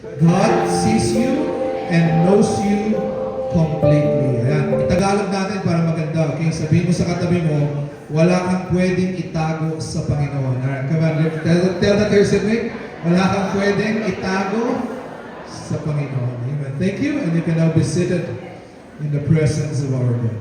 God sees you and knows you completely. Ayan. Itagalog natin para maganda. Okay? Sabihin mo sa katabi mo, wala kang pwedeng itago sa Panginoon. Alright, come on. Tell that to your sibling. Wala kang pwedeng itago sa Panginoon. Amen. Thank you. And you can now be seated in the presence of our God.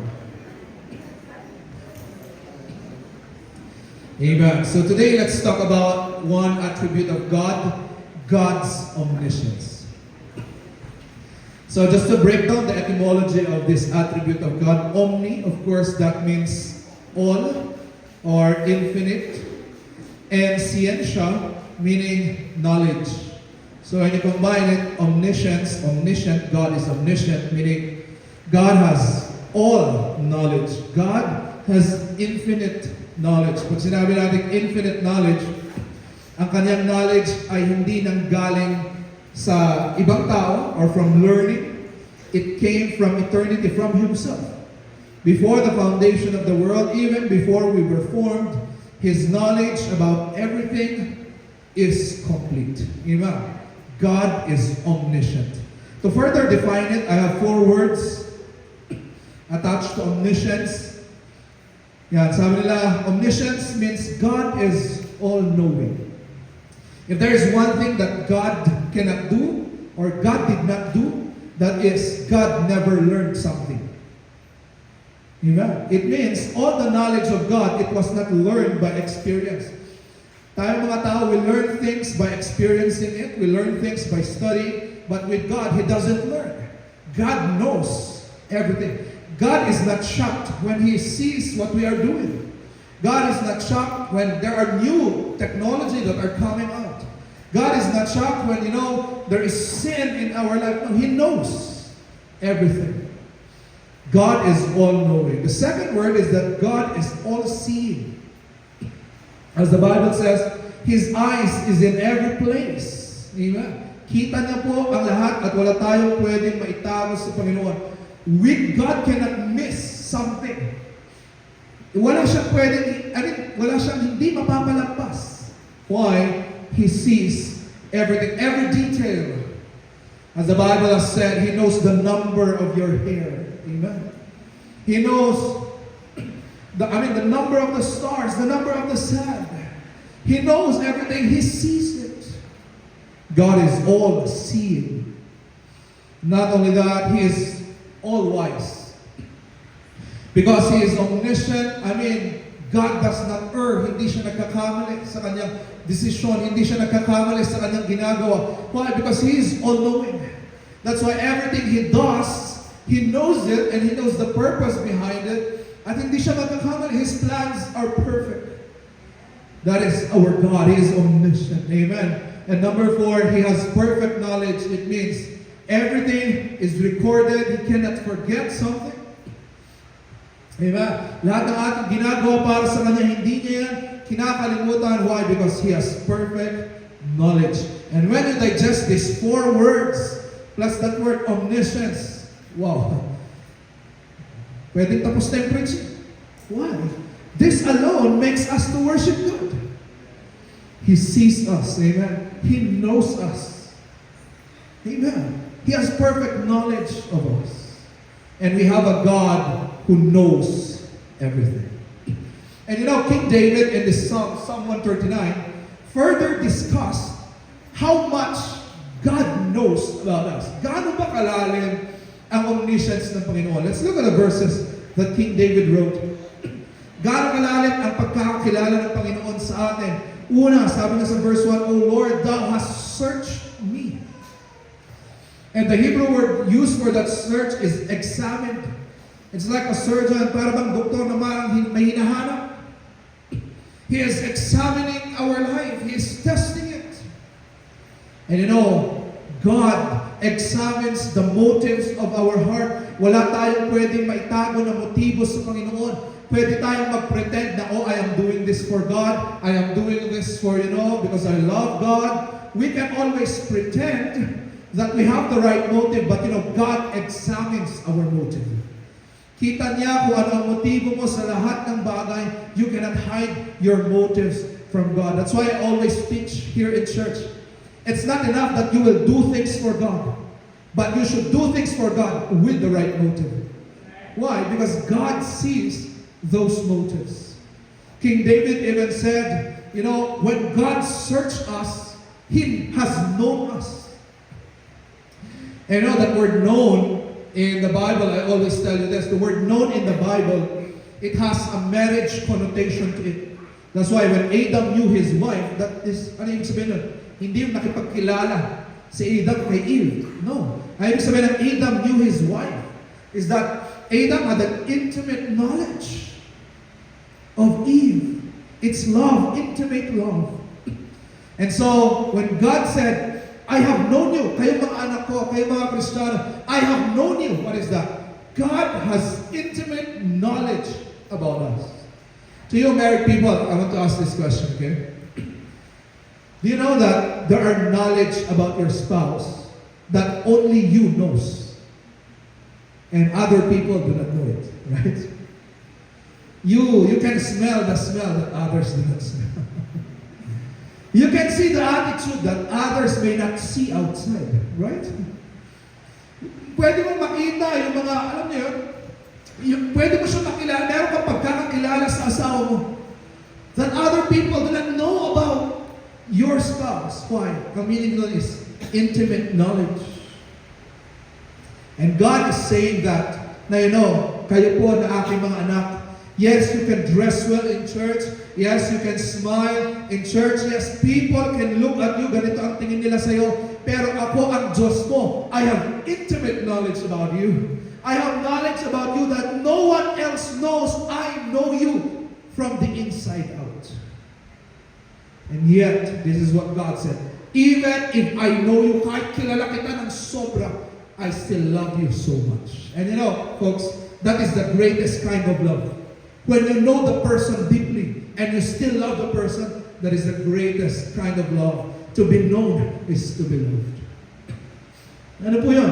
Amen. So today, let's talk about one attribute of God, God's omniscience. So just to break down the etymology of this attribute of God, omni, of course, that means all or infinite, and scientia, meaning knowledge. So when you combine it, omniscience, omniscient, God is omniscient, meaning God has all knowledge. God has infinite knowledge. Pag sinabi natin infinite knowledge, ang kanyang knowledge ay hindi nanggaling sa ibang tao or from learning. It came from eternity, from Himself. Before the foundation of the world, even before we were formed, His knowledge about everything is complete. Amen. God is omniscient. To further define it, I have 4 words attached to omniscience. Yan, sabi nila, omniscience means God is all-knowing. If there is one thing that God cannot do, or God did not do, that is, God never learned something. Amen? It means all the knowledge of God, it was not learned by experience. Tayo mga tao, we learn things by experiencing it, we learn things by studying, but with God, He doesn't learn. God knows everything. God is not shocked when He sees what we are doing. God is not shocked when there are new technology that are coming out. God is not shocked when, there is sin in our life. No, He knows everything. God is all-knowing. The second word is that God is all-seeing. As the Bible says, His eyes is in every place. Amen. Kita niya po ang lahat at wala tayong pwedeng maitago sa Panginoon. With God cannot miss something. Wala siyang pwedeng, wala siyang hindi mapapalampas. Why? He sees everything, every detail. As the Bible has said, He knows the number of your hair. Amen. He knows the number of the stars, the number of the sand. He knows everything. He sees it. God is all-seeing. Not only that, He is all-wise. Because He is omniscient, God does not err. Hindi siya nagkakamali sa kanyang desisyon. Hindi siya nagkakamali sa kanyang ginagawa. Why? Because He is all-knowing. That's why everything He does, He knows it and He knows the purpose behind it. At hindi siya magkakamali. His plans are perfect. That is our God. He is omniscient. Amen. And number 4, He has perfect knowledge. It means everything is recorded. He cannot forget something. Amen. Lahat ng ating ginagawa para sa Kanya, hindi niya yan kinakalimutan. Why? Because He has perfect knowledge. And when you digest these 4 words, plus that word omniscience, wow. Pwedeng tapos na yung preaching. Why? This alone makes us to worship God. He sees us. Amen. He knows us. Amen. He has perfect knowledge of us. And we have a God who knows everything. And King David in this Psalm 139, further discussed how much God knows about us. Gaano ba kalalim ang omniscience ng Panginoon? Let's look at the verses that King David wrote. Gaano kalalim ang pagkakakilala ng Panginoon sa atin? Una, sabi niya sa verse 1, O Lord, Thou hast searched me. And the Hebrew word used for that search is examined. It's like a surgeon, para bang doktor na marang may hinahanap. He is examining our life. He is testing it. And God examines the motives of our heart. Wala tayong pwedeng maitago na motibo sa Panginoon. Pwede tayong mag-pretend na, I am doing this for God. I am doing this for, because I love God. We can always pretend that we have the right motive, but God examines our motive. Kita niya kung ano ang motibo mo sa lahat ng bagay. You cannot hide your motives from God. That's why I always teach here in church. It's not enough that you will do things for God, but you should do things for God with the right motive. Why? Because God sees those motives. King David even said, when God searched us, He has known us. And that word known in the Bible, I always tell you this, the word known in the Bible, it has a marriage connotation to it. That's why when Adam knew his wife, that is, ano yung sabihin nun? Hindi yung nakipagkilala si Adam kay Eve. No. Ang ibig sabihin ng Adam knew his wife is that Adam had an intimate knowledge of Eve. It's love, intimate love. And so, when God said, I have known you, kayo mga anak ko, kayo mga Kristiyano, I have known you. What is that? God has intimate knowledge about us. To you married people, I want to ask this question, okay? Do you know that there are knowledge about your spouse that only you knows? And other people do not know it, right? You can smell the smell that others do not smell. You can see the attitude that others may not see outside, right? Pwede mo makita yung mga, alam niyo yun, pwede mo siya makilala, meron kang pagkakakilala sa asawa mo that other people do not know about your spouse. Why? Ang meaning nun is intimate knowledge. And God is saying that, na kayo po na aking mga anak, yes, you can dress well in church. Yes, you can smile in church. Yes, people can look at you. Ganito ang tingin nila sa'yo. Pero ako ang Diyos mo. I have intimate knowledge about you. I have knowledge about you that no one else knows. I know you from the inside out. And yet, this is what God said. Even if I know you, kahit kilala kita ng sobra, I still love you so much. And folks, that is the greatest kind of love. When you know the person deeply and you still love the person, that is the greatest kind of love. To be known is to be loved. Ano po yun?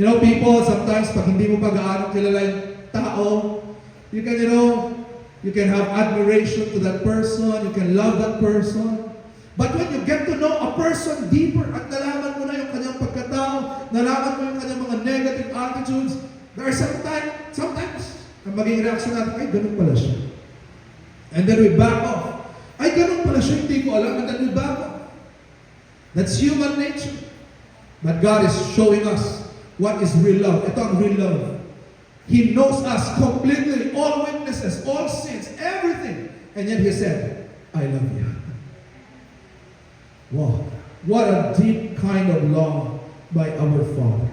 People, sometimes pag hindi mo pag-aano kilala yung tao, you can have admiration to that person, you can love that person. But when you get to know a person deeper at nalaman mo na yung kanyang pagkatao, nalaman mo yung kanyang mga negative attitudes, there are sometimes, ang maging reaction natin, ay, ganun pala siya. And then we back off. Ay, ganun pala siya, hindi ko alam, and then we back off. That's human nature. But God is showing us what is real love. Ito ang real love. He knows us completely, all weaknesses, all sins, everything. And yet He said, I love you. Wow. What a deep kind of love by our Father.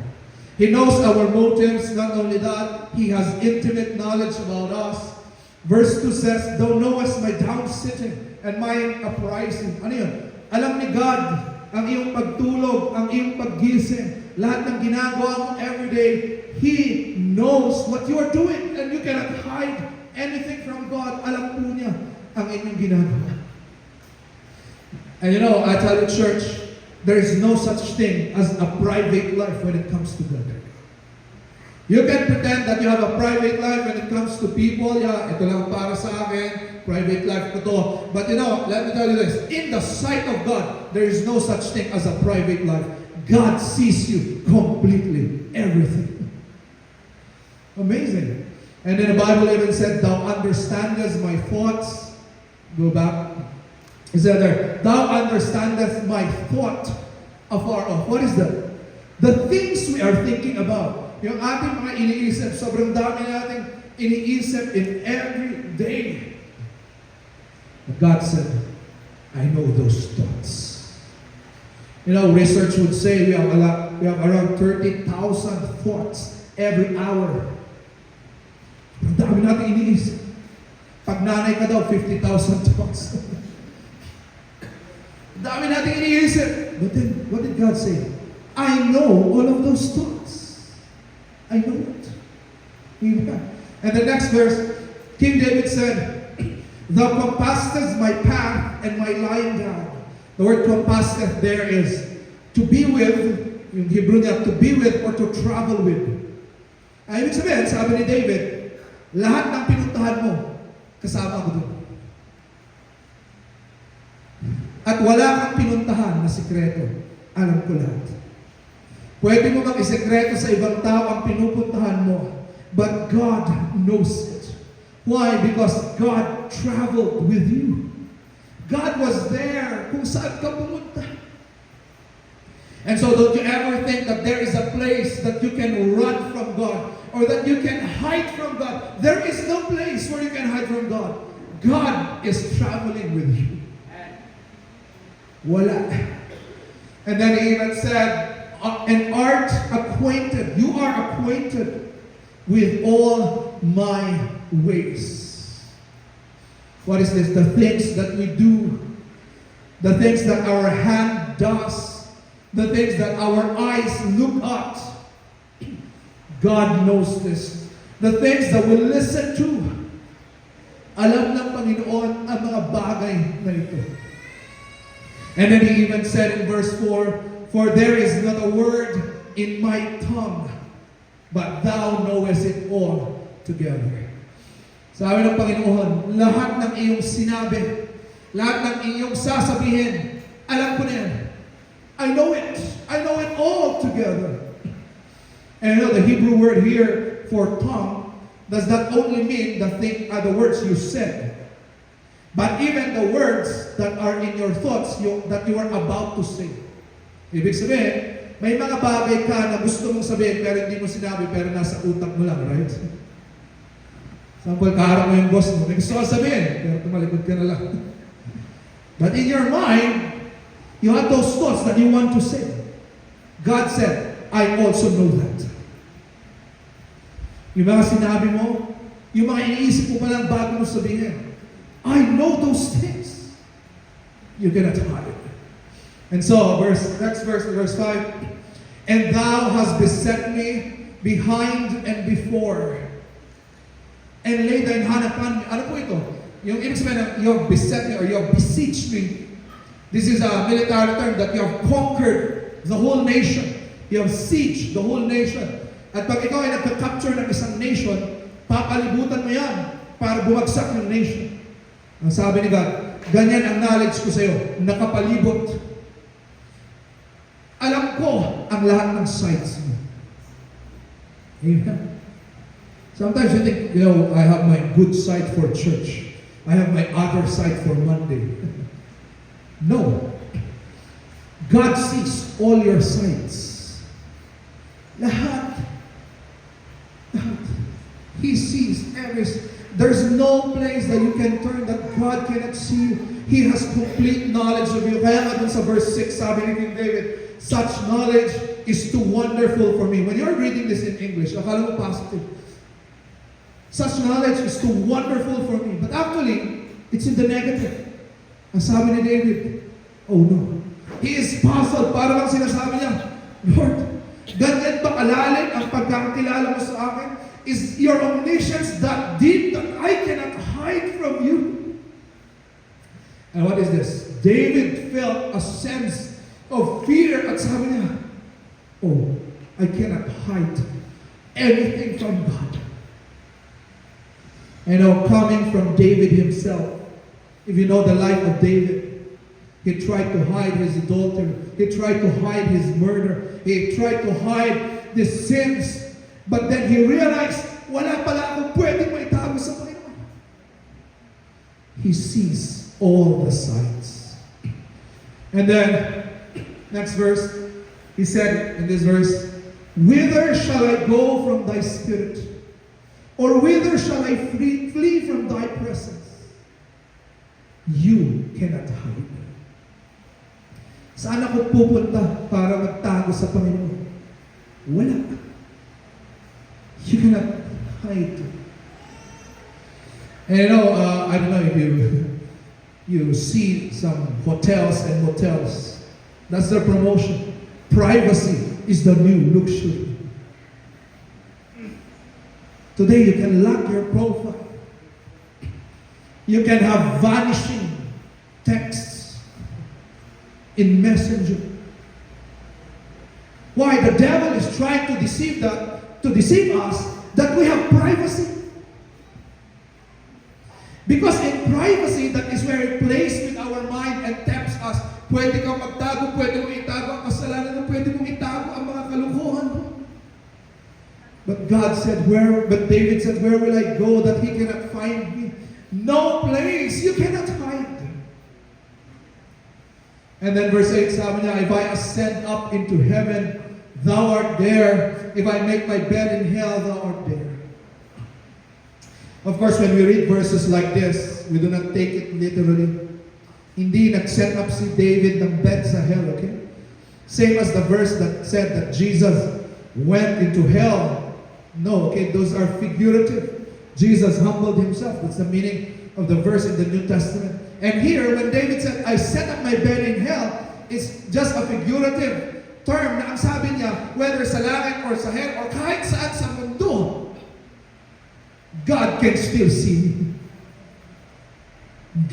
He knows our motives. Not only that, He has intimate knowledge about us. Verse 2 says, Thou knowest my down sitting and my uprising. Ano yun? Alam ni God ang iyong pagtulog, ang iyong paggising, lahat ng ginagawa mo everyday. He knows what you are doing and you cannot hide anything from God. Alam po niya ang inyong ginagawa. And I tell you, church, there is no such thing as a private life when it comes to God. You can pretend that you have a private life when it comes to people. Yeah, ito lang para sa akin, private life ko to. But let me tell you this. In the sight of God, there is no such thing as a private life. God sees you completely, everything. Amazing. And then the Bible even said, Thou understandest my thoughts. Go back. He said there, Thou understandest my thought afar off. What is that? The things we are thinking about. Yung ating mga iniisip, sobrang dami nating iniisip in every day. But God said, I know those thoughts. Research would say we have around 30,000 thoughts every hour. Ang dami natin iniisip. Pag nanay ka daw, 50,000 thoughts. Ang dami natin iniisip. But then, what did God say? I know all of those thoughts. I know it. Amen. And the next verse, King David said, Thou compassest my path and my lying down. The word compasseth there is to be with, in Hebrew niya, to be with or to travel with. Ay, ibig sabihin, sabi ni David, lahat ng pinuntahan mo, kasama ko doon. At wala kang pinuntahan na na sikreto. Alam ko lahat. Pwede mo bang isekreto sa ibang tao ang pinupuntahan mo, but God knows it. Why? Because God traveled with you. God was there kung saan ka pumunta. And so don't you ever think that there is a place that you can run from God or that you can hide from God. There is no place where you can hide from God. God is traveling with you. Wala. And then he even said, and art acquainted, you are acquainted with all my ways. What is this? The things that we do, the things that our hand does, the things that our eyes look at. God knows this. The things that we listen to. Alam ng Panginoon ang mga bagay na ito. And then he even said in verse 4, for there is not a word in my tongue, but thou knowest it all together. Sabi ng Panginoon, lahat ng iyong sinabi, lahat ng iyong sasabihin, alam ko na yan. I know it. I know it all together. And you know the Hebrew word here for tongue does not only mean the words you said, but even the words that are in your thoughts that you are about to say. Ibig sabihin, may mga bagay ka na gusto mong sabihin pero hindi mo sinabi pero nasa utak mo lang, right? Sample, kaharap mo yung boss mo, may gusto ka sabihin pero tumalikod ka na lang. But in your mind, you have those thoughts that you want to say. God said, I also know that. Yung mga sinabi mo, yung mga iniisip mo pa lang bago mo sabihin, I know those things. You cannot hide it. And so, next verse, verse 5, and thou hast beset me behind and before, and laid thine hand upon me. Ano po ito? Yung ibig sabihin, you have beset me or you have besieged me. This is a military term that you have conquered the whole nation. You have sieged the whole nation. At pag ikaw ay nagka-capture ng isang nation, papalibutan mo yan para bumagsak yung nation. Ang sabi ni God, ganyan ang knowledge ko sa iyo, nakapalibot. Alam ko ang lahat ng sides mo. Amen. Sometimes you think, I have my good side for church. I have my other side for Monday. No. God sees all your sides. Lahat. He sees there's no place that you can turn that God cannot see you. He has complete knowledge of you. Kaya nga dun sa verse 6, sabi ni King David, such knowledge is too wonderful for me. When you're reading this in English, akala mo positive. Such knowledge is too wonderful for me. But actually, it's in the negative. Ang sabi ni David, oh no. He is puzzled. Para lang sinasabi niya, Lord, ganyan ba kalalim ang pagkakakilala mo sa akin? Is your omniscience that deep that I cannot hide from you? And what is this? David felt a sense of fear at sabi niya, oh, I cannot hide anything from God. And coming from David himself, if you know the life of David, he tried to hide his adultery. He tried to hide his murder. He tried to hide the sins. But then he realized, wala pala akong pwedeng maitago sa Panginoon. He sees all the sides. And then, next verse, he said in this verse, whither shall I go from thy spirit? Or whither shall I flee from thy presence? You cannot hide. Saan ako pupunta para magtago sa Panginoon? Wala. You cannot hide. And I don't know if you see some hotels and motels. That's their promotion. Privacy is the new luxury. Today you can lock your profile. You can have vanishing texts in Messenger. Why? The devil is trying to deceive us that we have privacy. Because in privacy, that is where it plays with our mind and tempts us Pwede kang magtago, pwede mong itago ang kasalanan mo, pwede mong itago ang mga kalukuhan mo. But David said, where will I go that he cannot find me? No place you cannot hide. And then verse 8, sabi niya, if I ascend up into heaven, thou art there. If I make my bed in hell, thou art there. Of course, when we read verses like this, we do not take it literally. Hindi nag-set up si David ng bed sa hell, okay? Same as the verse that said that Jesus went into hell. No, okay, those are figurative. Jesus humbled himself. That's the meaning of the verse in the New Testament. And here, when David said, I set up my bed in hell, it's just a figurative term na ang sabi niya, whether sa langit or sa hell or kahit saan sa mundo, God can still see me.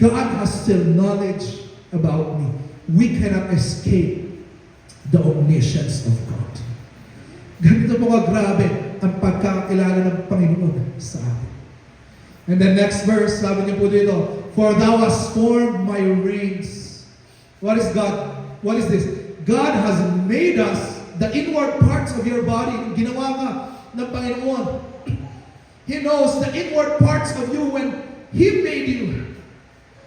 God has still knowledge about me. We cannot escape the omniscience of God. Ganito po grabe ang pagkakilala ng Panginoon sa atin. And the next verse, sabi niyo po dito, for thou hast formed my reins. What is God? What is this? God has made us, the inward parts of your body, ginawa ka ng Panginoon. He knows the inward parts of you when He made you.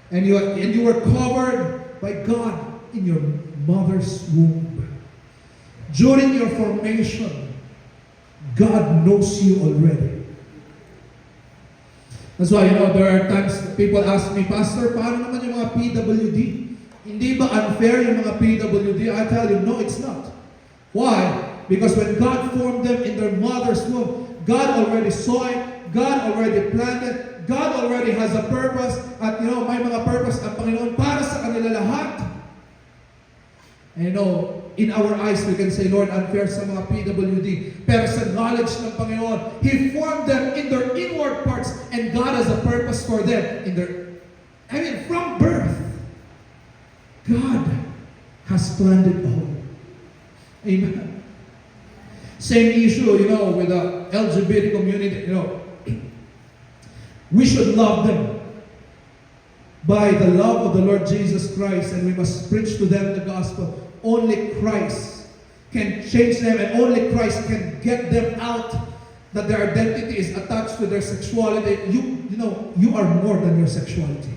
And you were covered by God in your mother's womb. During your formation, God knows you already. That's why, there are times people ask me, Pastor, paano naman yung mga PWD? Hindi ba unfair yung mga PWD? I tell you, no, it's not. Why? Because when God formed them in their mother's womb, God already saw it, God already planned it, God already has a purpose, at may mga purpose ang Panginoon para sa kanila lahat. And in our eyes, we can say, Lord, unfair sa mga PWD. Pero sa knowledge ng Panginoon, He formed them in their inward parts, and God has a purpose for them from birth. God has planned it all. Amen. Same issue, with the LGBT community, we should love them by the love of the Lord Jesus Christ, and we must preach to them the gospel. Only Christ can change them, and only Christ can get them out that their identity is attached to their sexuality. You are more than your sexuality.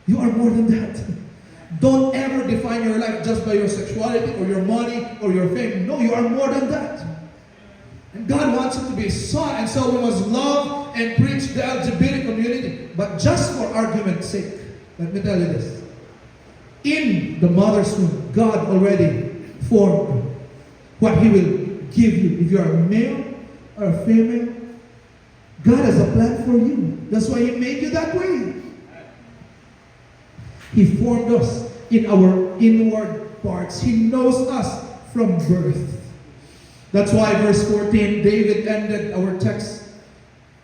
You are more than that. Don't ever define your life just by your sexuality or your money or your fame. No, you are more than that. And God wants you to be His son, and so we must love and preach the LGBT community. But just for argument's sake, let me tell you this. In the mother's womb, God already formed what He will give you. If you are a male or a female, God has a plan for you. That's why He made you that way. He formed us in our inward parts. He knows us from birth. That's why verse 14, David ended our text.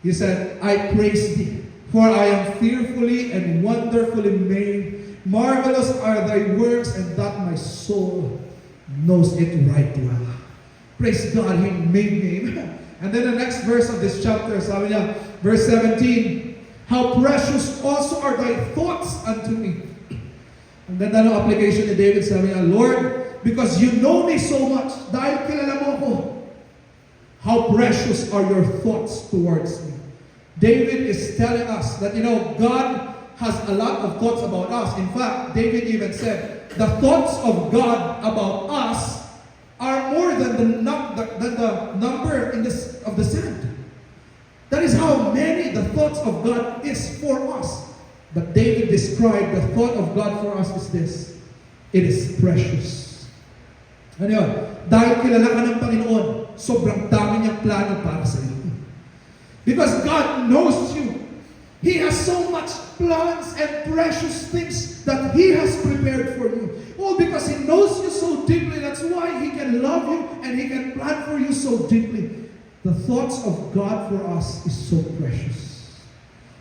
He said, I praise Thee, for I am fearfully and wonderfully made. Marvelous are Thy works, and that my soul knows it right well. Praise God, He made me. And then the next verse of this chapter, sabi niya, verse 17, how precious also are Thy thoughts unto me. And then the application ni David, sabi niya, Lord, because You know me so much, dahil kilala mo ako, how precious are Your thoughts towards me. David is telling us that, God has a lot of thoughts about us. In fact, David even said, the thoughts of God about us are more than the number of the sand. That is how many the thoughts of God is for us. But David described the thought of God for us is this: it is precious. Ano yun? Dahil kilala ka ng Panginoon, sobrang dami niyang plano para sa iyo. Because God knows you. He has so much plans and precious things that He has prepared for you. All because He knows you so deeply. That's why He can love you and He can plan for you so deeply. The thoughts of God for us is so precious.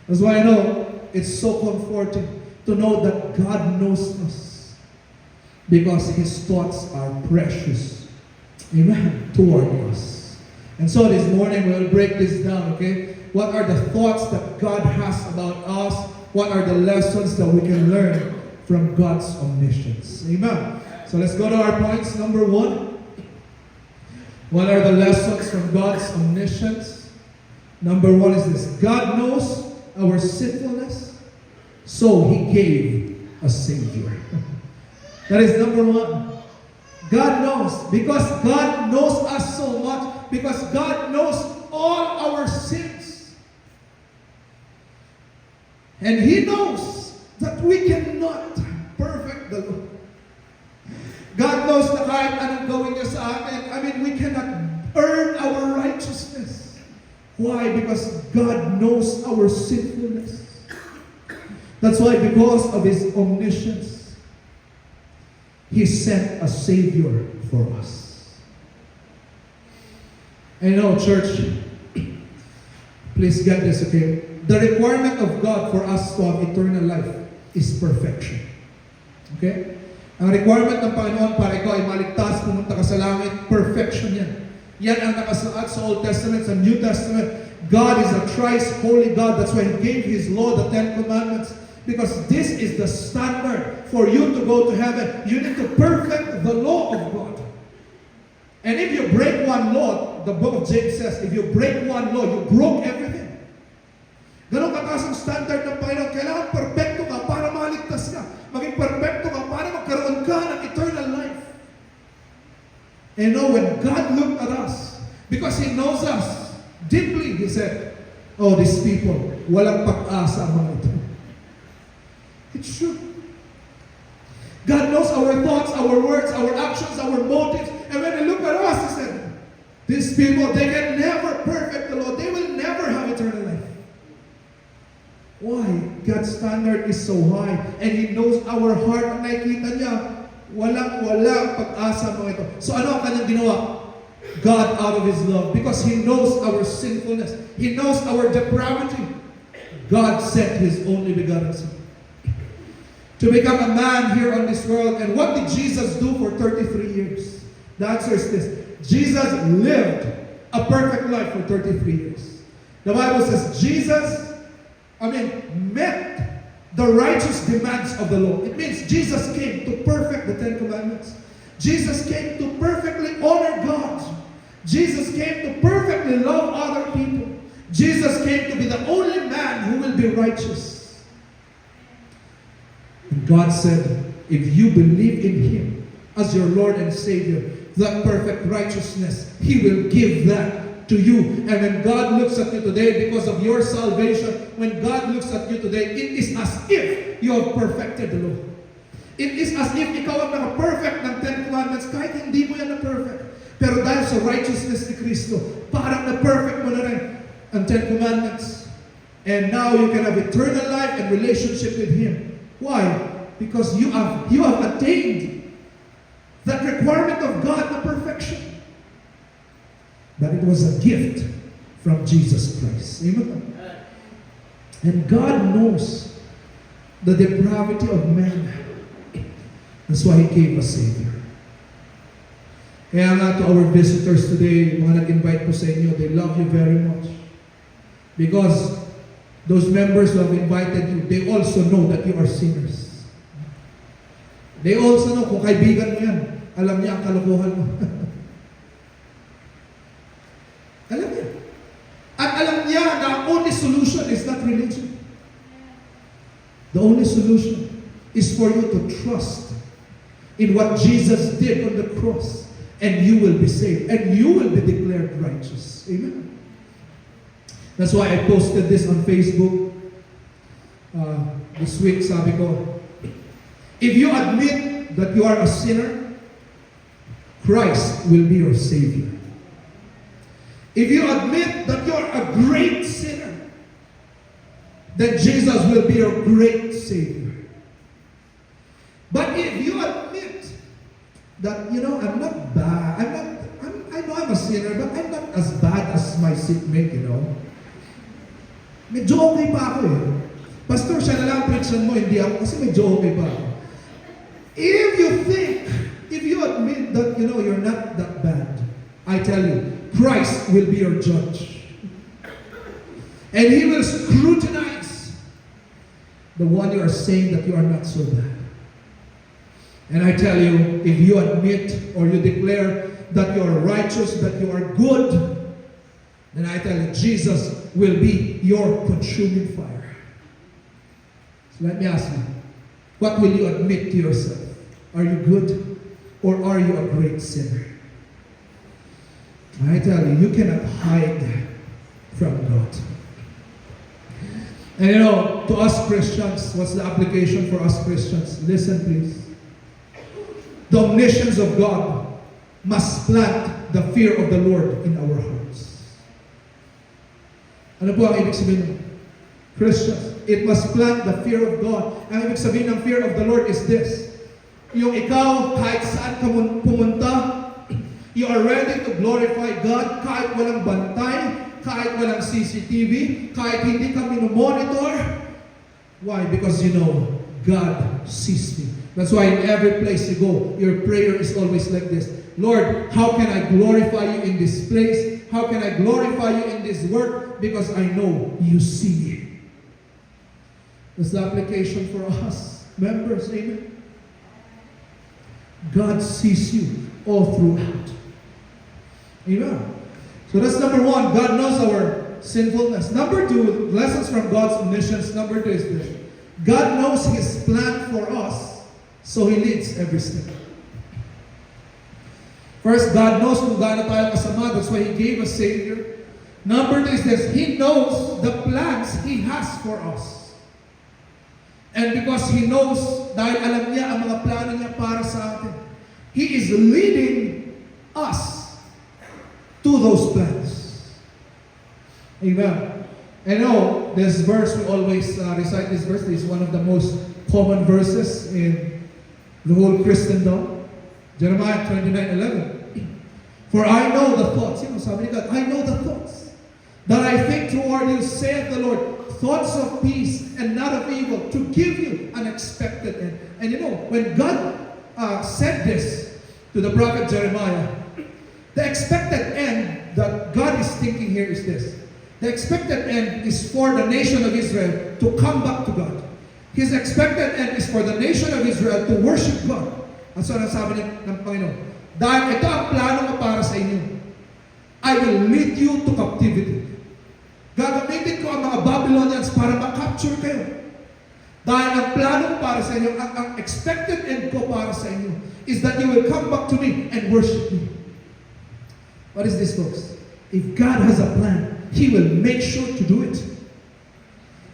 That's why I know it's so comforting to know that God knows us, because His thoughts are precious. Amen. Toward us. And so this morning we'll break this down, okay? What are the thoughts that God has about us? What are the lessons that we can learn from God's omniscience. Amen. So let's go to our points. Number 1. What are the lessons from God's omniscience? Number 1 is this. God knows our sinfulness, so He gave a Savior. That is number 1. God knows. Because God knows us so much. Because God knows all our sins. And He knows that we cannot perfect the law. God knows na kahit anong gawin niya sa atin, we cannot earn our righteousness. Why? Because God knows our sinfulness. That's why, because of His omniscience, He sent a Savior for us. And church, please get this, okay? The requirement of God for us to have eternal life is perfection. Okay? Ang requirement ng Panginoon para ikaw ay maligtas, pumunta ka sa langit, perfection yan. Yan ang nakasaad sa Old Testament, sa New Testament. God is a thrice holy God. That's why He gave His law, the 10 Commandments. Because this is the standard for you to go to heaven. You need to perfect the law of God. And if you break one law, the book of James says, if you break one law, you broke everything. Ganon kataas ang standard ng Panginoon. Kailangan perfecto ka para maligtas ka. Maging perfecto ka para magkaroon ka ng eternal life. And when God looked at us, because He knows us deeply, He said, oh, these people, walang pag-asa ang mga ito. It's true. God knows our thoughts, our words, our actions, our motives. And when He looked at us, He said, these people, they can never perfect the law. They will never have eternal life. Why? God's standard is so high. And He knows our heart. Ang nakikita niya, walang pag-asa mga ito. So ano ang kanyang ginawa? God out of His love. Because He knows our sinfulness. He knows our depravity. God sent His only begotten Son to become a man here on this world. And what did Jesus do for 33 years? The answer is this. Jesus lived a perfect life for 33 years. The Bible says Jesus met the righteous demands of the law. It means Jesus came to perfect the 10 Commandments. Jesus came to perfectly honor God. Jesus came to perfectly love other people. Jesus came to be the only man who will be righteous. And God said, if you believe in Him as your Lord and Savior, that perfect righteousness, He will give that to you. And when God looks at you today, because of your salvation, when God looks at you today, it is as if you have perfected the law. It is as if ikaw ang naka-perfect ng 10 Commandments, kahit hindi mo yan na-perfect. Pero dahil sa righteousness ni Kristo, parang na-perfect mo na rin ang 10 Commandments. And now you can have eternal life and relationship with Him. Why? Because you have attained that requirement of God, the perfection. But it was a gift from Jesus Christ. Amen? And God knows the depravity of man. That's why He gave a Savior. Kaya nga to our visitors today, mga nag-invite po sa inyo, they love you very much. Because those members who have invited you, they also know that you are sinners. They also know, kung kaibigan mo yan, alam niya ang kalokohan mo. Alam niya. At alam niya na ang only solution is not religion. The only solution is for you to trust in what Jesus did on the cross, and you will be saved, and you will be declared righteous. Amen. That's why I posted this on Facebook this week. Sabi ko, if you admit that you are a sinner, Christ will be your Savior. If you admit that you are a great sinner, then Jesus will be your great Savior. But if you admit that, I'm not bad, I know I'm a sinner, but I'm not as bad as my seatmate, Medyo okay pa ako eh. Pastor, siya na lang preaction mo, hindi ako, kasi medyo okay pa ako. If you admit that, you're not that bad, I tell you, Christ will be your judge. And He will scrutinize the one you are saying that you are not so bad. And I tell you, if you admit or you declare that you are righteous, that you are good, then I tell you, Jesus will be your consuming fire. So let me ask you, what will you admit to yourself? Are you good or are you a great sinner? I tell you, you cannot hide from God. And you know, to us Christians, what's the application for us Christians? Listen please. The omniscience of God must plant the fear of the Lord in our hearts. Ano po ang ibig sabihin? Christians, it must plant the fear of God. Ang ibig sabihin ng fear of the Lord is this. Yung ikaw, kahit saan ka pumunta, you are ready to glorify God kahit walang bantay, kahit walang CCTV, kahit hindi ka minomonitor. Why? Because you know, God sees me. That's why in every place you go, your prayer is always like this. Lord, how can I glorify you in this place? How can I glorify you in this work? Because I know you see me. That's the application for us members. Amen. God sees you all throughout. Amen. So that's number one. God knows our sinfulness. Number two, lessons from God's omniscience. Number two is this. God knows His plan for us, so He leads every step. First, God knows kung gaano tayo kasama. That's why He gave us Savior. Number two is this. He knows the plans He has for us. And because He knows, dahil alam niya ang mga plano niya para sa atin, He is leading us to those plans. Amen. And you know, this verse, we always recite this verse. This is one of the most common verses in the whole Christendom. Jeremiah 29:11. For I know the thoughts. Sabi ni God, I know the thoughts that I think toward you, saith the Lord, thoughts of peace and not of evil, to give you an expected end. And you know, when God said this to the prophet Jeremiah, the expected end that God is thinking here is this. The expected end is for the nation of Israel to come back to God. His expected end is for the nation of Israel to worship God. At so nasabi ng Panginoon, dahil ito ang plano ko para sa inyo, I will lead you to captivity. Gagamitin ko ang mga Babylonians para ma-capture kayo. Dahil ang plano ko para sa inyo, ang expected end ko para sa inyo, is that you will come back to me and worship me. What is this, folks? If God has a plan, He will make sure to do it.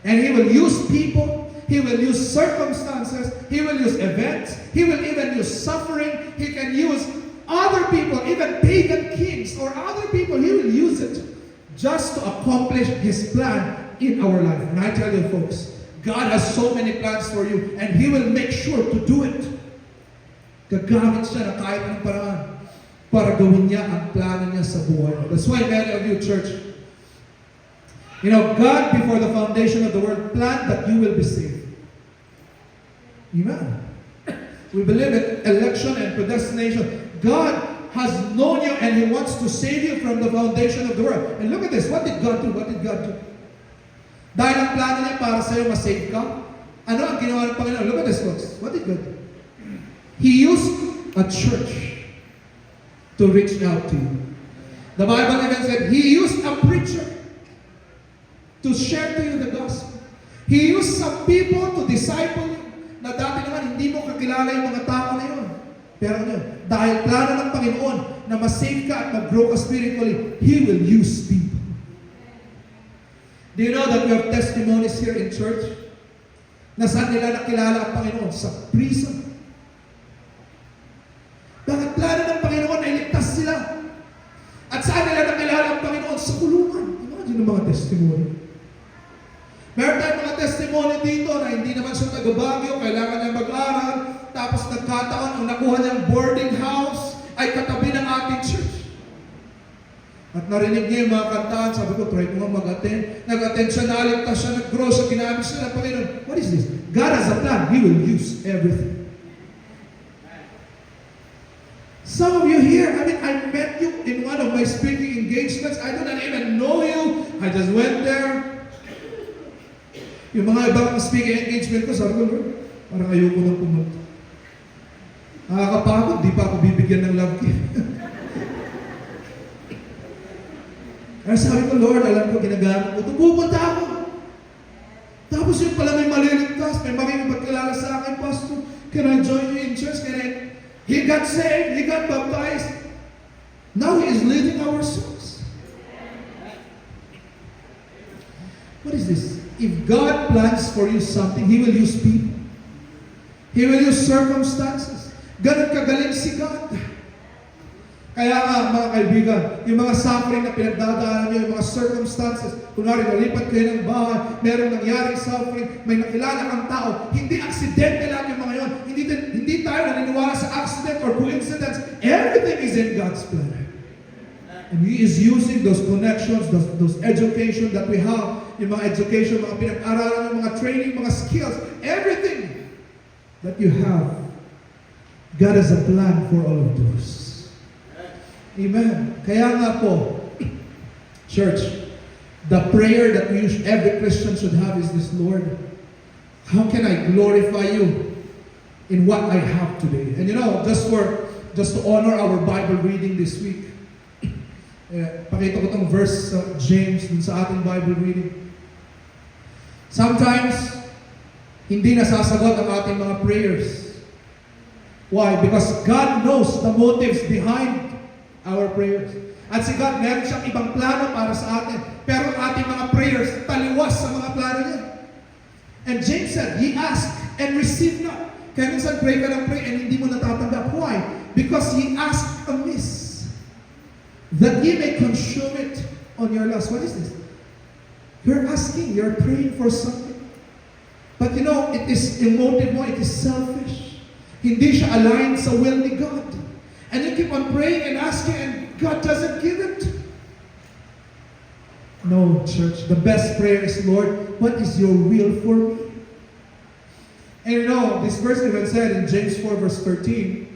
And He will use people, He will use circumstances, He will use events, He will even use suffering, He can use other people, even pagan kings or other people, He will use it just to accomplish His plan in our life. And I tell you folks, God has so many plans for you and He will make sure to do it. Gagamit siya na kahit anong paraan para gawin niya ang plano niya sa buhay mo. That's why many of you, church, you know, God, before the foundation of the world, planned that you will be saved. Amen. We believe in election and predestination. God has known you and He wants to save you from the foundation of the world. And look at this. What did God do? What did God do? Dahil ang plano niya para sa'yo, masave ka. Ano ang ginawa ng Panginoon? Look at this, folks. What did God do? He used a church to reach out to you. The Bible even said, He used a preacher to share to you the gospel. He used some people to disciple you na dati naman hindi mo kakilala yung mga tao na yun. Pero ano, dahil plano ng Panginoon na masave ka at mag-grow ka spiritually, He will use people. Do you know that we have testimonies here in church na saan nila nakilala ang Panginoon? Sa prison. Bakit plano ng Panginoon na iligtas sila? At saan nila nakilala ang Panginoon? Sa kulungan. Imagine ang mga testimony. Meron tayong mga testimony dito na hindi naman siya taga-Baguio, kailangan niya mag-aral, tapos nagkataon, ang nakuha niyang boarding house ay katabi ng ating church. At narinig niya yung mga kantaan, sabi ko, try ko nga mag-attend. Nag-attend siya, naligtas siya, nag-grow siya, ginamit siya ng Panginoon. What is this? God has a plan. He will use everything. Some of you here, I met you in one of my speaking engagements. I don't even know you. I just went there. Yung mga ibang speaking engagement ko, sabi ko, parang ayoko nang pumunta. love gift. Kaya sabi ko, Lord, alam ko, ginagamit ko. Pupunta ako. Tapos yun pala may maliligtas, may makikipagkilala sa akin, Pastor, can I join you in church? He got saved, he got baptized. Now he is leading our souls. What is this? If God plans for you something, He will use people. He will use circumstances. Ganun kagaling si God. Kaya nga, mga kaibigan, yung mga suffering na pinagdadaanan nyo, yung mga circumstances, kunwari, nalipat kayo ng bahay, merong nangyaring suffering, may nakilala kang tao, hindi aksidente lang yung mga yon. Hindi tayo naniniwala sa accident or coincidence. Everything is in God's plan. And He is using those connections, those education that we have, yung mga education, mga pinag-aralan, yung mga training, mga skills, everything that you have, God has a plan for all of those. Amen. Kaya nga po, church, the prayer that every Christian should have is this, Lord, how can I glorify you in what I have today? And you know, just to honor our Bible reading this week, pakita ko itong verse sa James dun sa ating Bible reading. Sometimes, hindi nasasagot ang ating mga prayers. Why? Because God knows the motives behind our prayers. At si God, meron siyang ibang plano para sa atin. Pero ating mga prayers, taliwas sa mga plano niya. And James said, He asked and received not. Kaya minsan pray ka ng pray and hindi mo natatanggap. Why? Because He asked amiss, that He may consume it on your lust. What is this? You're asking, you're praying for something. But you know, it is emotive mo, it is selfish. Hindi siya aligned sa will ni God. And you keep on praying and asking, and God doesn't give it. No, church. The best prayer is, Lord, what is your will for me? And you know, this verse even said in James 4 verse 13,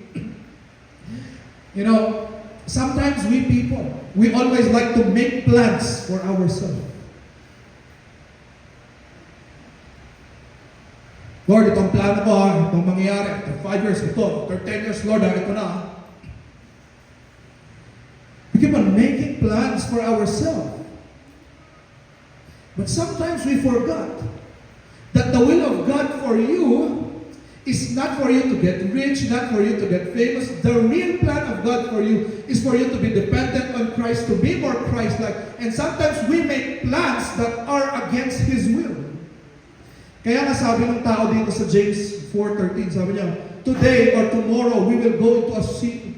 you know, sometimes we people, we always like to make plans for ourselves. Lord, itong plano ko, itong mangyayari, after 5 years, ito, after 10 years, Lord, ito na. We keep on making plans for ourselves. But sometimes we forgot that the will of God for you is not for you to get rich, not for you to get famous. The real plan of God for you is for you to be dependent on Christ, to be more Christ-like. And sometimes we make plans that are against His will. Kaya nga sabi ng tao dito sa James 4:13, sabi niya, today or tomorrow we will go into a city.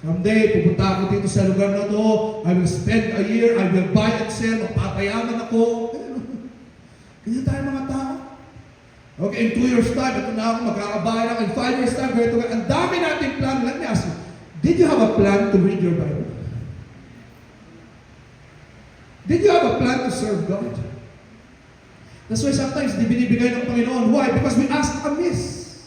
Someday, pupunta ako dito sa lugar na to, I will spend a year, I will buy and sell, mapapayaman ako. Ganyan tayo mga tao. Okay, in 2 years time, ito na ako, magkakabayan ako. In 5 years time, ganito. Ang dami nating plan. Let me ask you, did you have a plan to read your Bible? Did you have a plan to serve God? That's why sometimes di binibigay ng Panginoon. Why? Because we ask amiss.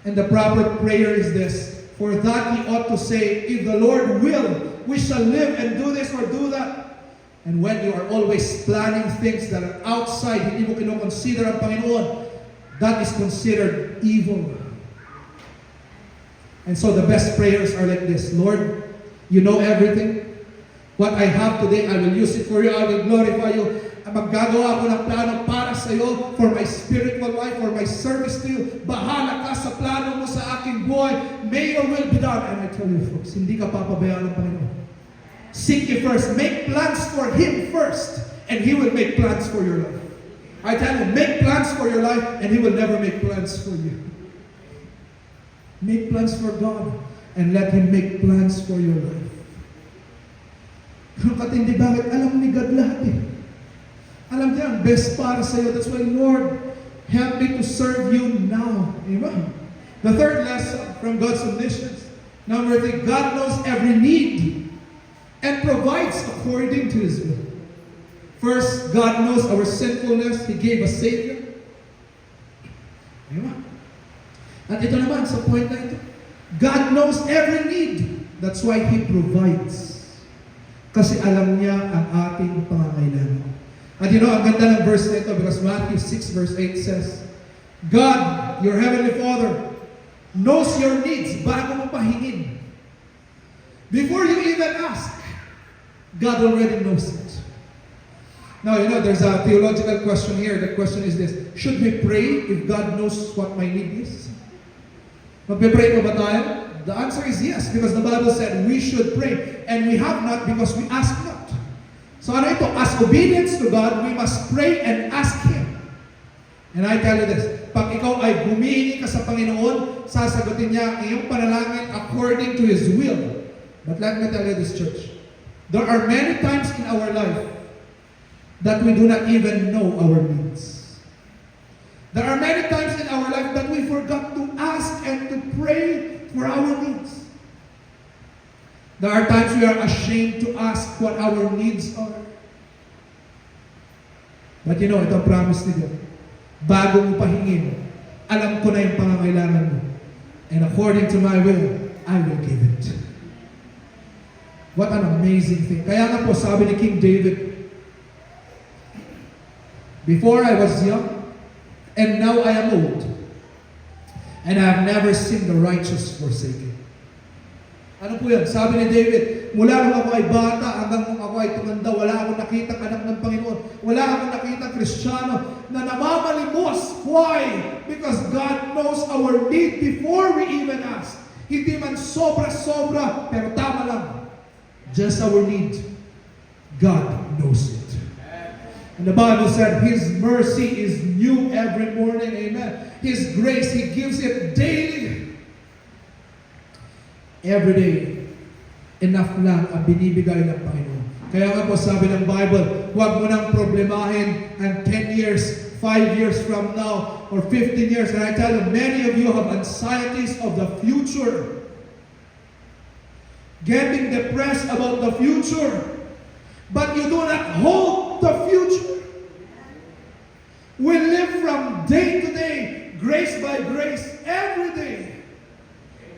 And the proper prayer is this, for that ye ought to say, if the Lord will, we shall live and do this or do that. And when you are always planning things that are outside, hindi mo kinoconsider ang Panginoon, that is considered evil. And so the best prayers are like this, Lord, you know everything. What I have today, I will use it for you. I will glorify you. Maggagawa ako ng plano para sa iyo, for my spiritual life, for my service to you. Bahala ka sa plano mo sa aking buhay. May your will be done. And I tell you folks, hindi ka papabayaan ng Panginoon. Seek ye first. Make plans for Him first, and He will make plans for your life. I tell you, make plans for your life, and He will never make plans for you. Make plans for God, and let Him make plans for your life. Katindi, bakit? Alam ni God lahat eh. Alam niya ang best para sa iyo. That's why, Lord, help me to serve you now. Amen. The third lesson from God's omniscience. Number 3, God knows every need and provides according to His will. First, God knows our sinfulness. He gave a Savior. Amen. At ito naman, sa point na ito, God knows every need. That's why He provides. Kasi alam niya ang ating pangangailangan. At you know, ang ganda ng verse nito because Matthew 6 verse 8 says, God, your Heavenly Father, knows your needs bago mo pahingin. Before you even ask, God already knows it. Now, there's a theological question here. The question is this: should we pray if God knows what my need is? Magpe-pray pa ba tayo? The answer is yes, because the Bible said we should pray, and we have not because we ask not. So ano ito? As obedience to God, we must pray and ask Him. And I tell you this, pag ikaw ay humihingi ka sa Panginoon, sasagutin niya ang iyong panalangin according to His will. But let me tell you this, church, there are many times in our life that we do not even know our needs. There are many times in our life that we forgot to ask and to pray for our needs. There are times we are ashamed to ask what our needs are. But ito ang promise ni God. Bago mo pahingin, alam ko na yung pangangailangan mo. And according to my will, I will give it. What an amazing thing. Kaya nga po, sabi ni King David, before I was young, and now I am old, and I have never seen the righteous forsaken. Ano po yan? Sabi ni David, mula nung ako ay bata hanggang nung ako ay tumanda, wala akong nakitang anak ng Panginoon. Wala akong nakitang Kristiyano na namamalimos. Why? Because God knows our need before we even ask. Hindi man sobra-sobra, pero tama lang. Just our need. God knows it. And the Bible said, His mercy is new every morning. Amen. His grace, He gives it daily. Every day, enough lang ang binibigay ng Panginoon. Kaya nga po sabi ng Bible, huwag mo nang problemahin ang 10 years, 5 years from now, or 15 years. And I tell you, many of you have anxieties of the future. Getting depressed about the future. But you do not hold the future. We live from day to day, grace by grace, every day.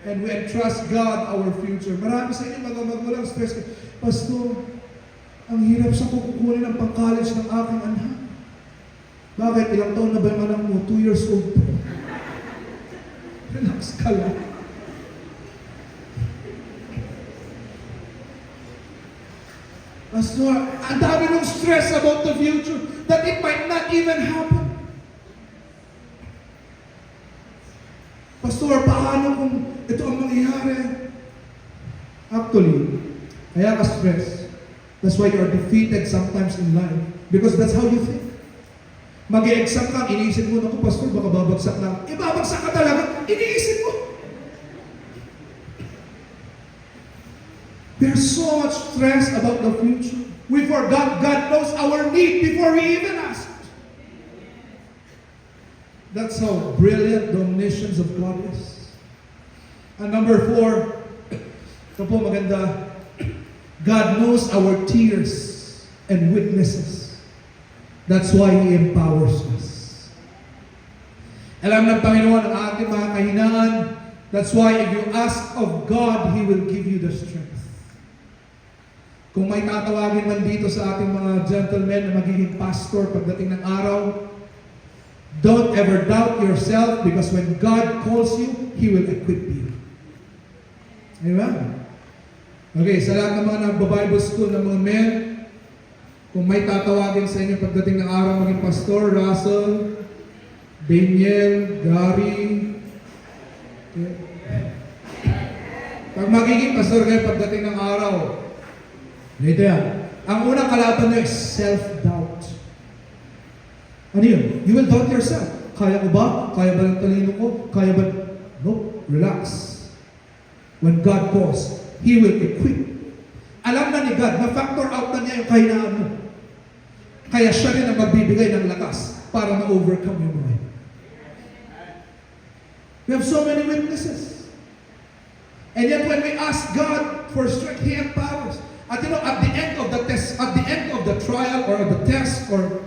And we entrust God our future. Marami sa inyo mga magulang stress. Pastor, ang hirap sa kukunin ng pang-college ng aking anak. Bakit? Ilang taon na ba yung anak mo? 2 years old pa. Relax ka lang. Pastor, ang dami ng stress about the future that it might not even happen. Pastor, paano kung ito ang mangyayari? Actually, kaya ka stress. That's why you are defeated sometimes in life. Because that's how you think. Mag-e-exam ka, iniisip mo, naku pastor, baka babagsak na. Babagsak ka talaga, iniisip mo. There's so much stress about the future. We forgot God knows our need before we even ask. That's how brilliant the omniscience of God is. And number 4, ito po maganda, God knows our tears and weaknesses. That's why He empowers us. Alam ng Panginoon ang ating mga kahinaan. That's why if you ask of God, He will give you the strength. Kung may tatawagin man dito sa ating mga gentlemen na magiging pastor pagdating ng araw, don't ever doubt yourself because when God calls you, He will equip you. Amen? Okay, sa lahat ng mga nagba-Bible school ng mga men, kung may tatawagin sa inyo pagdating ng araw maging pastor, Russell, Daniel, Gary, okay. Pag magiging pastor kayo pagdating ng araw, dito yan. Ang unang kalaban nyo is self-doubt. Ano yun? You will doubt yourself. Kaya ko ba? Kaya ba ng talino ko? Kaya ba? No, relax. When God calls, He will equip. Alam na ni God, na-factor out na niya yung kahinaan mo. Kaya siya rin ang magbibigay ng lakas para ma-overcome yung mga. We have so many weaknesses. And yet when we ask God for strength, He empowers. At at the end of the test, at the end of the trial or the test or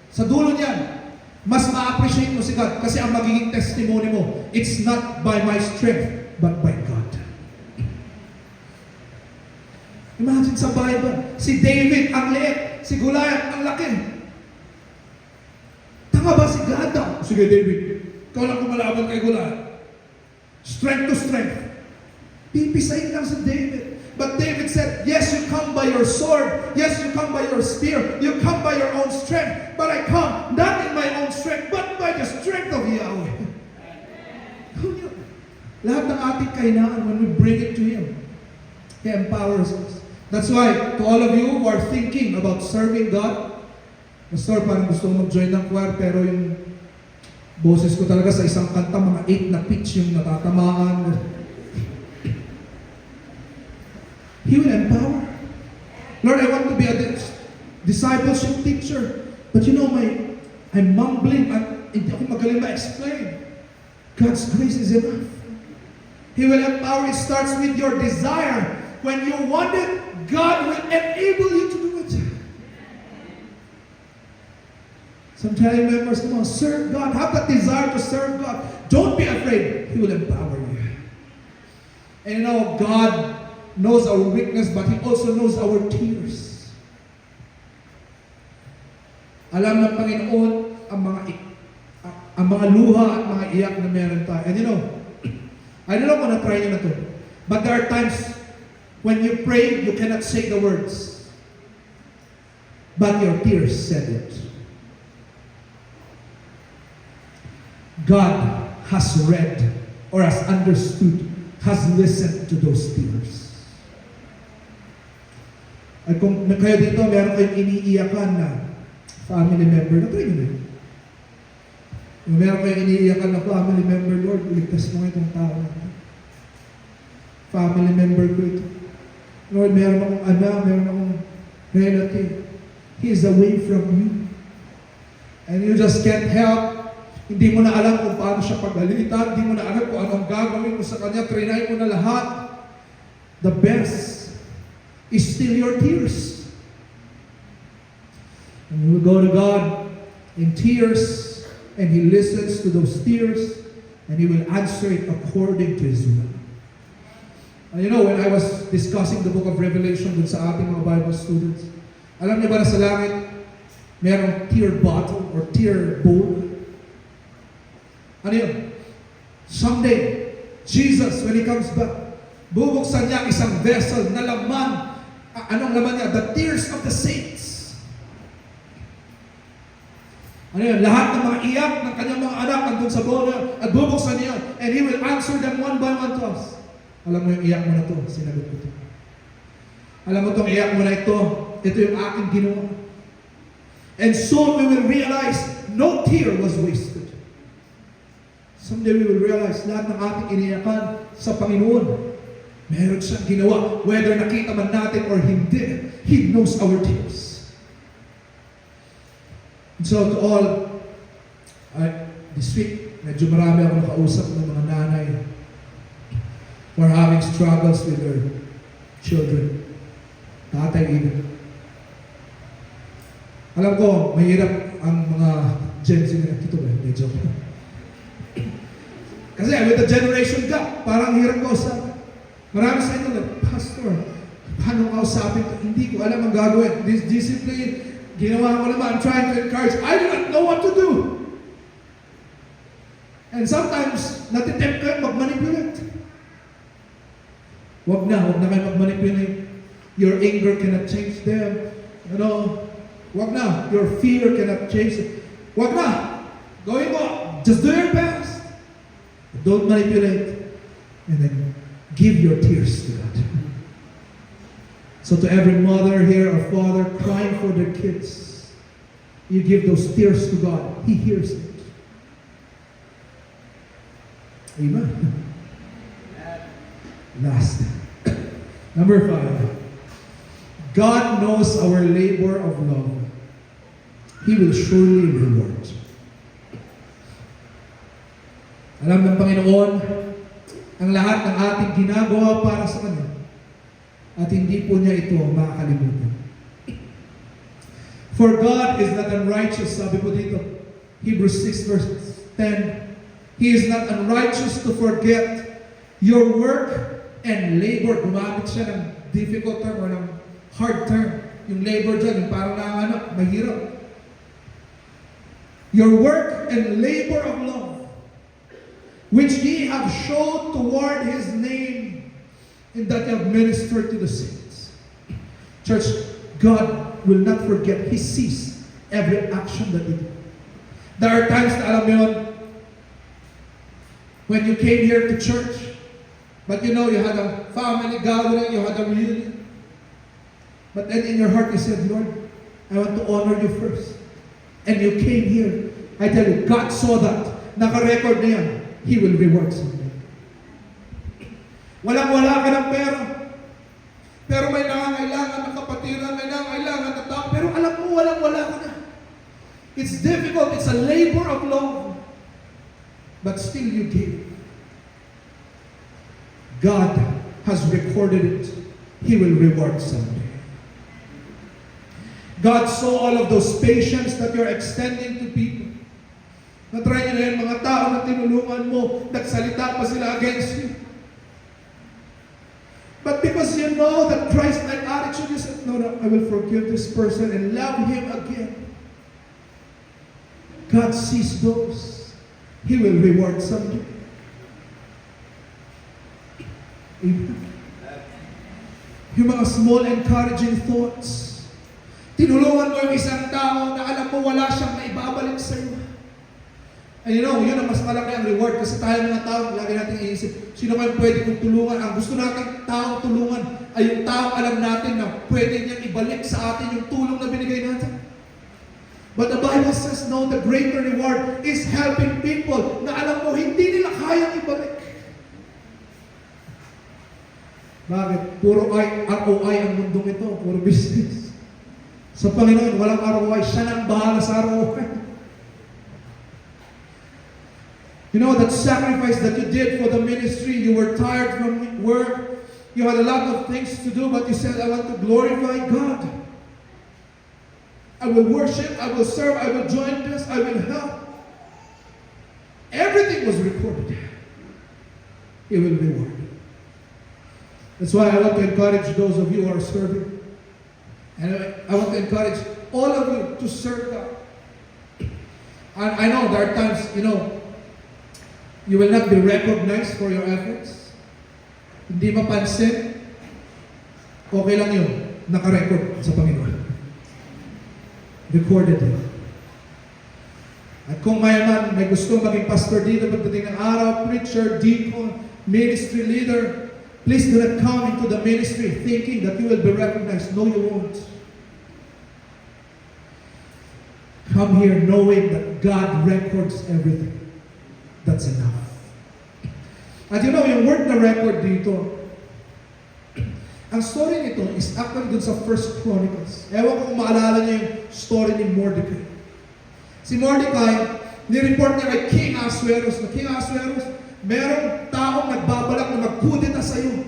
sa dulo niyan, mas ma-appreciate mo si God kasi ang magiging testimony mo, it's not by my strength, but by God. Imagine sa Bible, si David ang liit, si Goliath ang laki. Tanga ba si God daw? Sige David, ikaw lang kumalaban kay Goliath. Strength to strength. Pipisahin lang si David. But David said, yes, you come by your sword. Yes, you come by your spear. You come by your own strength. But I come not in my own strength, but by the strength of Yahweh. Lahat ng ating kailangan, when we bring it to Him, He empowers us. That's why, to all of you who are thinking about serving God, Pastor, parang gusto ko mag-join ng choir, pero yung boses ko talaga sa isang kanta, mga 8 na pitch yung natatamaan. He will empower. Lord, I want to be a discipleship teacher. But you know, I'm mumbling. Hindi ako magaling ma-explain. God's grace is enough. He will empower. It starts with your desire. When you want it, God will enable you to do it. Some family members, come on, serve God. Have that desire to serve God. Don't be afraid. He will empower you. And you know, God knows our weakness, but He also knows our tears. Alam ng Panginoon ang mga luha at mga iyak na meron tayo. And you know, I don't know kung na-try nyo na to, but there are times when you pray, you cannot say the words, but your tears said it. God has read or has understood, has listened to those tears. At kung kayo dito, meron kayong iniiyakan na family member, na-try nyo na yun. Kung meron kayong iniiyakan na family member, Lord, iligtas mo itong tao na. Family member ko ito. Lord, meron akong anak, meron akong relative. He is away from you. And you just can't help. Hindi mo na alam kung paano siya pagalitan. Hindi mo na alam kung anong gagawin mo sa kanya. Trinay mo na lahat. The best is still your tears. And you will go to God in tears, and He listens to those tears, and He will answer it according to His will. And you know, when I was discussing the book of Revelation dun sa ating mga Bible students, alam niyo ba na sa langit, merong tear bottle or tear bowl? Ano yun? Someday, Jesus, when He comes back, bubuksan niya isang vessel na laman. Anong laman niya? The tears of the saints. Ano yun? Lahat ng mga iyak ng kanyang mga anak nandun sa bola at bubuksan niya. And He will answer them one by one to us. Alam mo yung iyak mo na to, sinagot ko to. Alam mo itong iyak mo na ito yung aking ginawa. And soon we will realize no tear was wasted. Someday we will realize lahat ng ating iniyakan sa Panginoon, meron siyang ginawa. Whether nakita man natin or hindi, He knows our tears. And so to all, this week, medyo marami ako nakausap ng mga nanay who are having struggles with their children. Tatay even. Alam ko, mahirap ang mga Gen Z na ito ba? Medyo. Kasi with the generation gap, parang hirap ko usapin. Marami sa inyo, Pastor, paano kausapin ko? Hindi ko alam ang gagawin. This discipline, ginawa ko naman. I'm trying to encourage. I do not know what to do. And sometimes, natitempt kayo mag-manipulate. Huwag na kayo mag-manipulate. Your anger cannot change them. You know, huwag na. Your fear cannot change it. Huwag na. Gawin mo. Just do your best. Don't manipulate. And then, give your tears to God. So to every mother here or father crying for their kids, you give those tears to God. He hears it. Amen. Last. Number 5. God knows our labor of love. He will surely reward. Alam ng Panginoon ang lahat ng ating ginagawa para sa Kanya. At hindi po niya ito makakalimutan. For God is not unrighteous, sabi po dito, Hebrews 6 verse 10, He is not unrighteous to forget your work and labor. Gumamit siya ng difficult term or ng hard term. Yung labor dyan, yung parang mahirap. Your work and labor of love, which ye have showed toward His name, and that you have ministered to the saints. Church, God will not forget. He sees every action that you do. There are times na alam mo yun, when you came here to church, but you know, you had a family gathering, you had a reunion. But then in your heart you said, Lord, I want to honor you first. And you came here. I tell you, God saw that. Naka-record na yan. He will reward someday. Walang-wala ka ng pera. Pero may nangangailangan ng kapatiran, may nangangailangan ng tao. Pero alam mo, walang-wala ka na. It's difficult. It's a labor of love. But still you give. God has recorded it. He will reward someday. God saw all of those patience that you're extending to people. Natry nyo na yung mga tao na tinulungan mo, nagsalita pa sila against you. But because you know that Christ-like attitude, you said, no, I will forgive this person and love him again. God sees those. He will reward someday. Amen. Yung mga small encouraging thoughts. Tinulungan mo yung isang tao na alam mo wala siyang maibabalik sa iyo. And you know, yun ang mas malaki ang reward kasi tayo mga tao, lagi natin iisip, sino kayo pwede kong tulungan? Ang gusto natin taong tulungan ay yung taong alam natin na pwede niyang ibalik sa atin yung tulong na binigay natin. But the Bible says, no, the greater reward is helping people na alam mo, hindi nila kayang ibalik. Bakit? Puro ROI ang mundong ito, puro business. Sa Panginoon, walang ROI. Siya nang bahala sa ROI. You know, that sacrifice that you did for the ministry, you were tired from work, you had a lot of things to do, but you said, I want to glorify God. I will worship, I will serve, I will join this, I will help. Everything was recorded. He will reward you. That's why I want to encourage those of you who are serving. And I want to encourage all of you to serve God. And I know there are times, you know, you will not be recognized for your efforts. Hindi mapansin. Okay lang yun. Naka-record sa Panginoon. Recorded it. At kung mayaman, may gusto maging pastor dito pagdating ng araw, preacher, deacon, ministry leader, please do not come into the ministry thinking that you will be recognized. No, you won't. Come here knowing that God records everything. That's enough. At you know, yung word na record dito, ang story nito is actually dun sa First Chronicles. Ewan ko kung maalala niyo yung story ni Mordecai. Si Mordecai, nireport niya kay King Ahasuerus na King Ahasuerus, merong taong nagbabalak na magkudeta sa iyo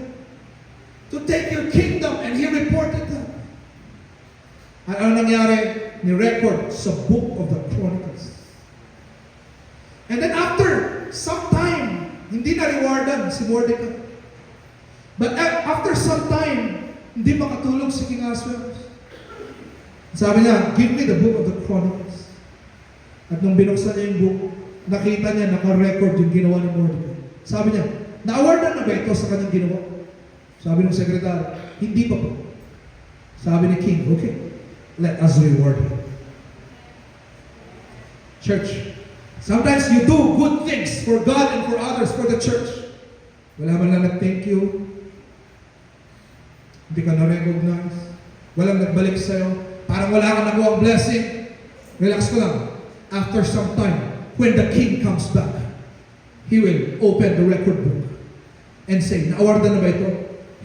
to take your kingdom, and he reported that. At ano nangyari? Ni-record sa book of the Chronicles. And then after some time, hindi na-rewardan si Mordecai. But after some time, hindi makatulog si King Ahasuerus. Sabi niya, give me the book of the Chronicles. At nung binuksan niya yung book, nakita niya, naka-record yung ginawa ni Mordecai. Sabi niya, na-awardan na ba ito sa kanyang ginawa? Sabi ng sekretary, hindi pa po. Sabi ni King, okay, let us reward him. Church, sometimes you do good things for God and for others, for the church. Wala man lang nag-thank you. Hindi ka na-recognize. Walang nagbalik sa'yo. Parang wala kang nagawang blessing. Relax ko lang. After some time, when the king comes back, he will open the record book and say, na-awardan na ba ito?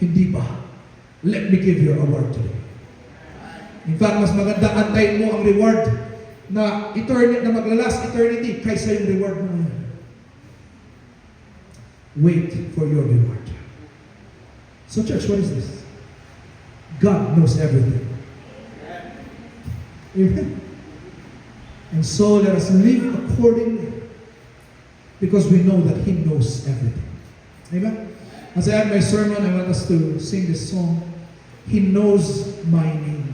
Hindi pa. Let me give you an award today. In fact, mas maganda antayin mo ang reward na eternity, na maglalast eternity kaysa yung reward mo ngayon. Wait for your reward. So church, what is this? God knows everything. Amen. And so let us live accordingly because we know that He knows everything. Amen. As I end my sermon, I want us to sing this song. He knows my name.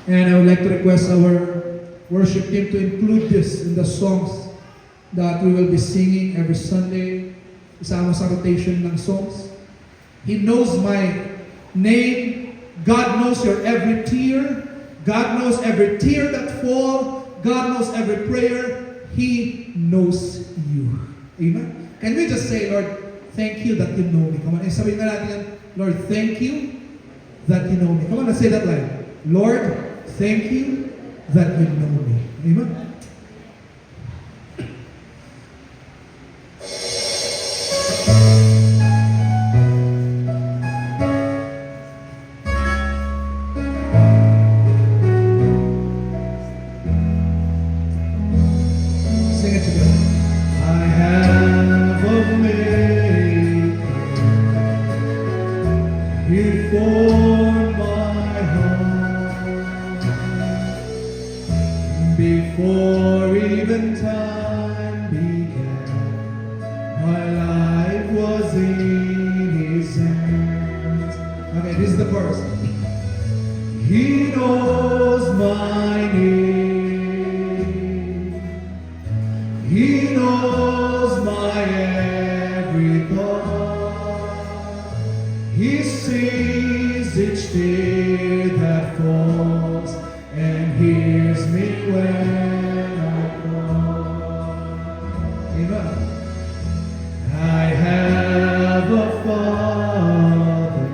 And I would like to request our worship team to include this in the songs that we will be singing every Sunday. Isama sa rotation ng songs. He knows my name. God knows your every tear. God knows every tear that falls. God knows every prayer. He knows you. Amen? Can we just say, Lord, thank you that you know me. Come on, sabihin na natin yan. Lord, thank you that you know me. Come on, let's say that line. Lord, thank you that you know me. Amen? Sing it together. I have a maker before my heart, before even time began, my life was in His hands. Okay, this is the verse. He knows my name. He knows my every thought. He sees each tear that falls and hears me when I call. Amen. I have a Father.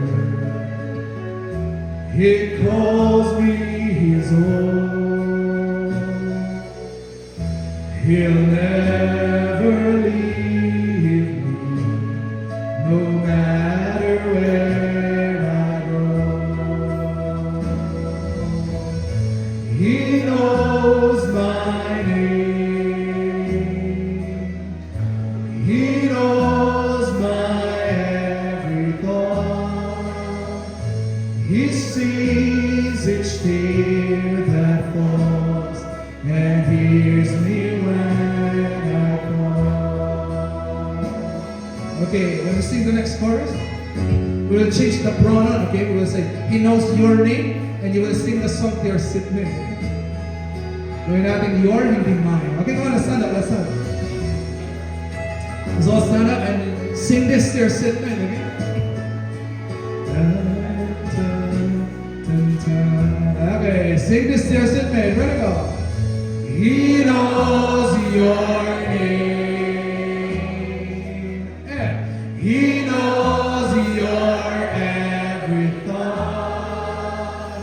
He calls me His own. He'll never leave me, no matter where I go. He knows my name. He knows my every thought. He sees each tear that falls and hears me when I call. Okay, when we sing the next chorus, we will change the pronoun, okay? We will say, He knows your name, and you will sing the song to your sit name. Gawin natin your, hindi mine. Okay, come on, let's stand up, let's stand up. So let's stand up and sing this to your sit name, okay? Okay, sing this to your sit name. Ready, go. He knows your name. Yeah. He knows your every thought.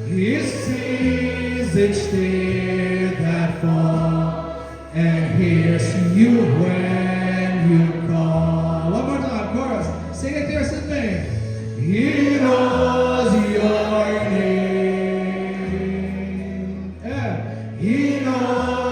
He sees each tear that falls and hears you when you call. One more time, chorus. Sing it to your sit name. He knows your name. Yeah. He knows